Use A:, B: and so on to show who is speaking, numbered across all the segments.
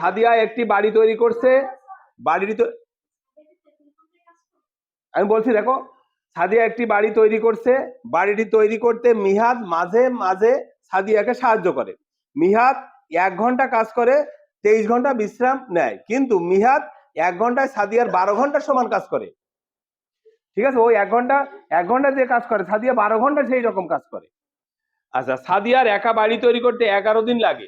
A: সাদিয়া একটি বাড়ি তৈরি করছে, বাড়িটি তো আমি বলছি দেখো, সাদিয়া একটি বাড়ি তৈরি করছে, বাড়িটি তৈরি করতে মিহাদ মাঝে মাঝে সাদিয়াকে সাহায্য করে। মিহাদ 1 ঘন্টা কাজ করে, 23 ঘন্টা বিশ্রাম নেয়, কিন্তু মিহাদ 1 ঘন্টায় সাদিয়ার 12 ঘন্টা সমান কাজ করে। ঠিক আছে, ওই 1 ঘন্টা যে কাজ করে, সাদিয়া 12 ঘন্টা সেই রকম কাজ করে। আচ্ছা, সাদিয়ার একা বাড়ি তৈরি করতে 11 দিন লাগে,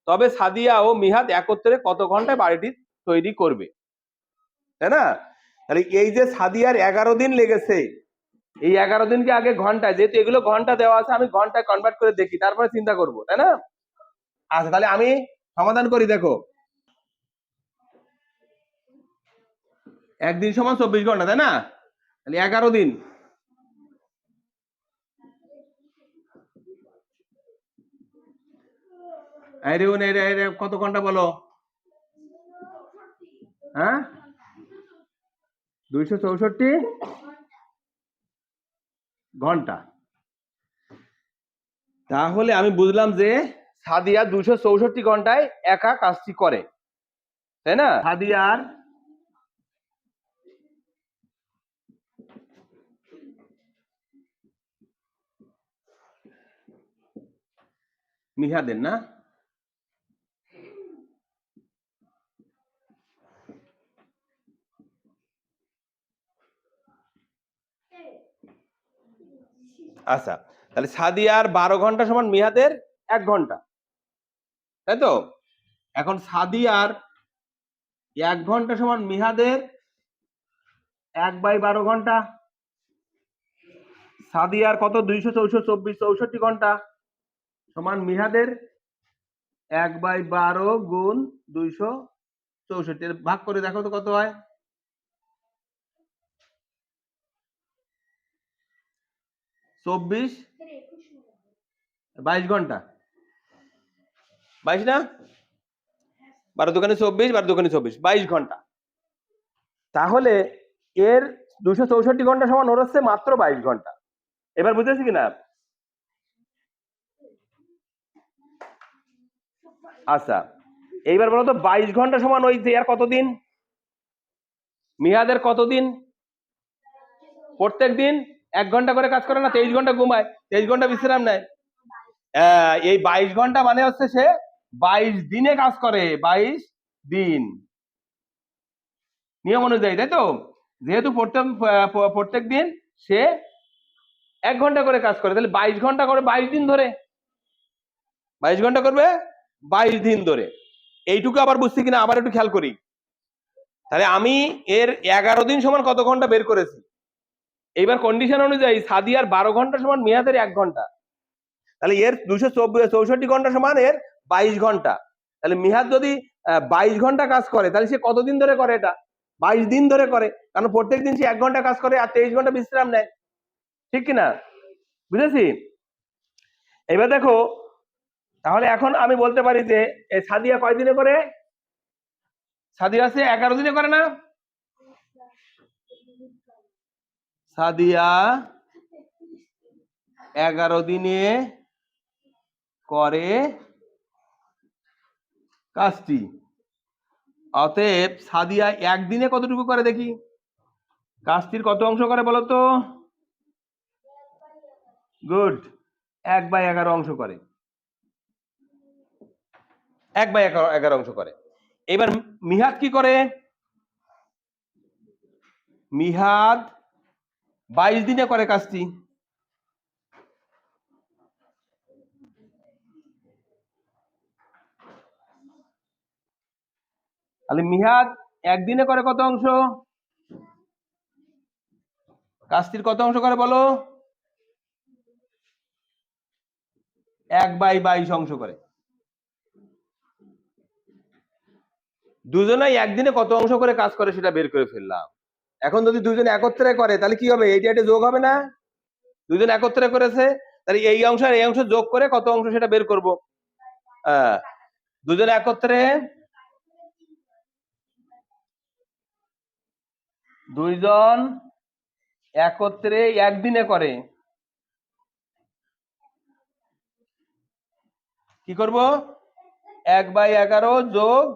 A: তবে সাদিয়া ও মিহাদ একত্রে কত ঘন্টায় বাড়িটি তৈরি করবে? তাই না? তাহলে এই যে সাদিয়ার 11 দিন লেগেছে, এই 11 দিনকে আগে ঘন্টায়, যেহেতু এগুলো ঘন্টা দেওয়া আছে, আমি ঘন্টায় কনভার্ট করে দেখি, তারপরে চিন্তা করব, তাই না? আচ্ছা, তাহলে আমি সমাধান করি। দেখো, একদিন সমান 24 ঘন্টা, তাই না? তাহলে 11 দিন, কত ঘন্টা বলো? হ্যাঁ, 264 ঘন্টা। তাহলে আমি বুঝলাম যে সাদিয়া 264 ঘন্টায় একা কাজটি করে, তাই না? সাদিয়ার মিহাদের না, আচ্ছা, তাহলে সাদিয়ার 12 ঘন্টা সমান মিহাদের 1 ঘন্টা, তাই তো? এখন সাদিয়ার 1 ঘন্টা সমান মিহাদের 1/12 ঘন্টা। সাদিয়ার কত? 264 ঘন্টা সমান মিহাদের 1/12 গুণ 264, ভাগ করে দেখো তো কত হয়। 22 ঘন্টা, 22 না? 12 দুগুণে 24, 12 দুগুণে 24, 22 ঘন্টা। তাহলে এর 264 ঘন্টা সমান ওর হচ্ছে মাত্র 22 ঘন্টা। এবার বুঝেছি কিনা? আচ্ছা, এইবার বলো তো 22 ঘন্টা সমান ওই যে আর কতদিন? মিহাদের কতদিন? প্রত্যেক দিন 1 ঘন্টা করে কাজ করে না, 23 ঘন্টা ঘুমায়, 23 ঘন্টা বিশ্রাম নেয়। এই 22 ঘন্টা মানে হচ্ছে সে 22 দিনে কাজ করে, 22 দিন নিয়ম অনুযায়ী, তাই তো? যেহেতু প্রত্যেক দিন সে 1 ঘন্টা করে কাজ করে, তাহলে 22 ঘন্টা করে 22 দিন ধরে, 22 ঘন্টা করবে 22 দিন ধরে। এইটুকু আবার বুঝছি কিনা আবার একটু খেয়াল করি। তাহলে আমি এর 11 দিন সমান কত ঘন্টা বের করেছি। এইবার কন্ডিশন অনুযায়ী সাদিয়ার 12 ঘন্টা সমান মিয়াদের 1 ঘন্টা, তাহলে এর 264 ঘন্টা সমান এর 22 ঘন্টা। তাহলে মিহাদ যদি 22 ঘন্টা কাজ করে, তাহলে সে কতদিন ধরে করে? এটা 22 দিন ধরে করে, কারণ প্রত্যেকদিন সে 1 ঘন্টা কাজ করে আর 23 ঘন্টা বিশ্রাম নেয়, ঠিক কিনা? বুঝেছি? এবার দেখো, তাহলে এখন আমি বলতে পারি যে সাদিয়া কয় দিনে করে? সাদিয়া আছে 11 দিনে করে না? সাদিয়া 11 দিনে করে কাজটি। অতএব সাদিয়া একদিনে কতটুকু করে দেখি? কাজটির কত অংশ করে বলো তো? গুড, 1/11 অংশ করে, 1/11 অংশ করে। এবার মিহাদ কি করে? মিহাদ 22 দিনে করে কাজটি। তাহলে মিহাদ একদিনে করে কত অংশ? কাজটির কত অংশ করে বলো? 1/22 অংশ করে। দুজনেই একদিনে কত অংশ করে কাজ করে সেটা বের করে ফেললাম। এখন যদি দুজন একত্রে করে তাহলে কি হবে? এইটা এটা যোগ হবে না? দুজন একত্রে করেছে, তাহলে এই অংশ আর এই অংশ যোগ করে কত অংশ সেটা বের করব। দুজন একত্রে, দুইজন একত্রে একদিনে করে, কি করব? 1/11 যোগ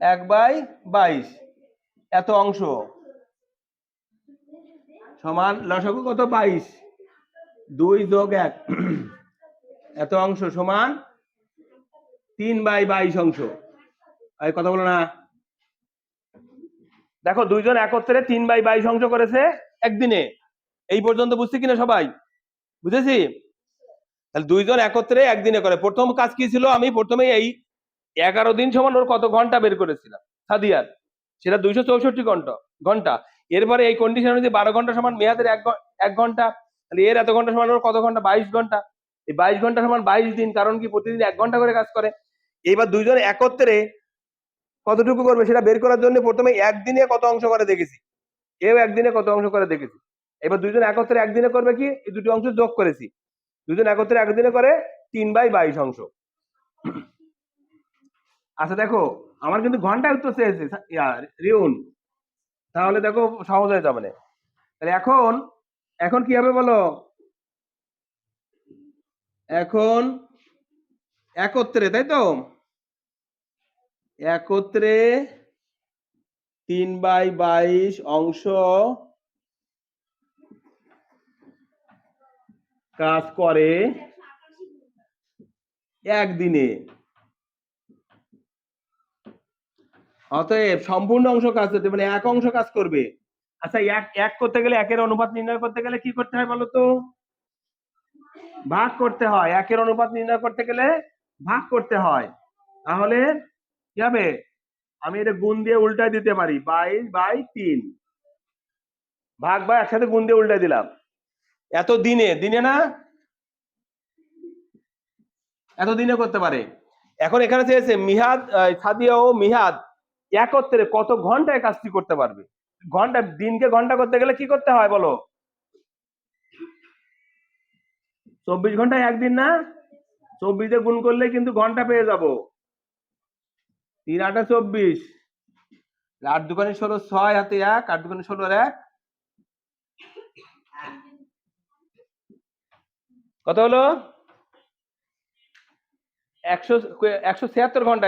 A: 1/22 এত অংশ সমান লসাগু কত 22 2 যোগ 1 এত অংশ সমান 3/22 অংশ। এই কথা বলো না, দেখো দুইজন একত্রে 3/22 অংশ করেছে একদিনে। এই পর্যন্ত বুঝছি কিনা সবাই? বুঝেছি? তাহলে দুইজন একত্রে একদিনে করে। প্রথম কাজ কি ছিল, আমি প্রথমে এই 11 দিন সমান ওর কত ঘন্টা বের করেছিলাম সাদিয়ার, সেটা 264 ঘন্টা। এরপরে এই কন্ডিশন অনুযায়ী 12 ঘন্টা সমান মেয়াদের 1 ঘন্টা, তাহলে এর এত ঘন্টা সমান ওর কত ঘন্টা? 22 ঘন্টা। এই 22 ঘন্টা সমান 22 দিন, কারণ কি প্রতিদিন 1 ঘন্টা করে কাজ করে। এবার দুইজন একত্রে কতটুকু করবে সেটা বের করার জন্য প্রথমে একদিনে কত অংশ করে দেখেছি, এও একদিনে কত অংশ করে দেখেছি। এবার দুইজন একত্রে একদিনে করবে কি, এই দুটি অংশ যোগ করেছি, দুজন একত্রে একদিনে করে 3/22 অংশ। আচ্ছা দেখো আমার কিন্তু ঘন্টায় উত্তর চেয়েছে রিউন, তাহলে দেখো সহজ হয়ে যাবে না। তাহলে এখন এখন কি হবে বলো, এখন একত্রে, তাই তো, একত্রে 3/22 অংশ কাজ করে একদিনে। অতএব সম্পূর্ণ অংশ কাজ করতে মানে 1 অংশ কাজ করবে। আচ্ছা এক এক করতে গেলে, একের অনুপাত নির্ণয় করতে গেলে কি করতে হয় বলো তো? ভাগ করতে হয়। একের অনুপাত নির্ণয় করতে গেলে ভাগ করতে হয়। তাহলে কি হবে, আমি এটা গুণ দিয়ে উল্টায় দিতে পারি, 22/3 ভাগ বা একসাথে গুণ দিয়ে উল্টায় দিলাম। এত দিনে, দিনে না, এত দিনে করতে পারে। এখন এখানে চেয়েছে মিহাদ, সাদিয়া ও মিহাদ একত্রে কত ঘন্টায় কাজটি করতে পারবে। ঘন্টা, দিনকে ঘন্টা করতে গেলে কি করতে হয় বলো? 24 ঘন্টায় একদিন না, 24 দিয়ে গুণ করলে কিন্তু ঘন্টা পেয়ে যাব। 3 8 24, 8 দুগুণে 16, 6 হাতে 1, 8 দুগুণে 16 আর 1 কত হলো? 176 ঘন্টা।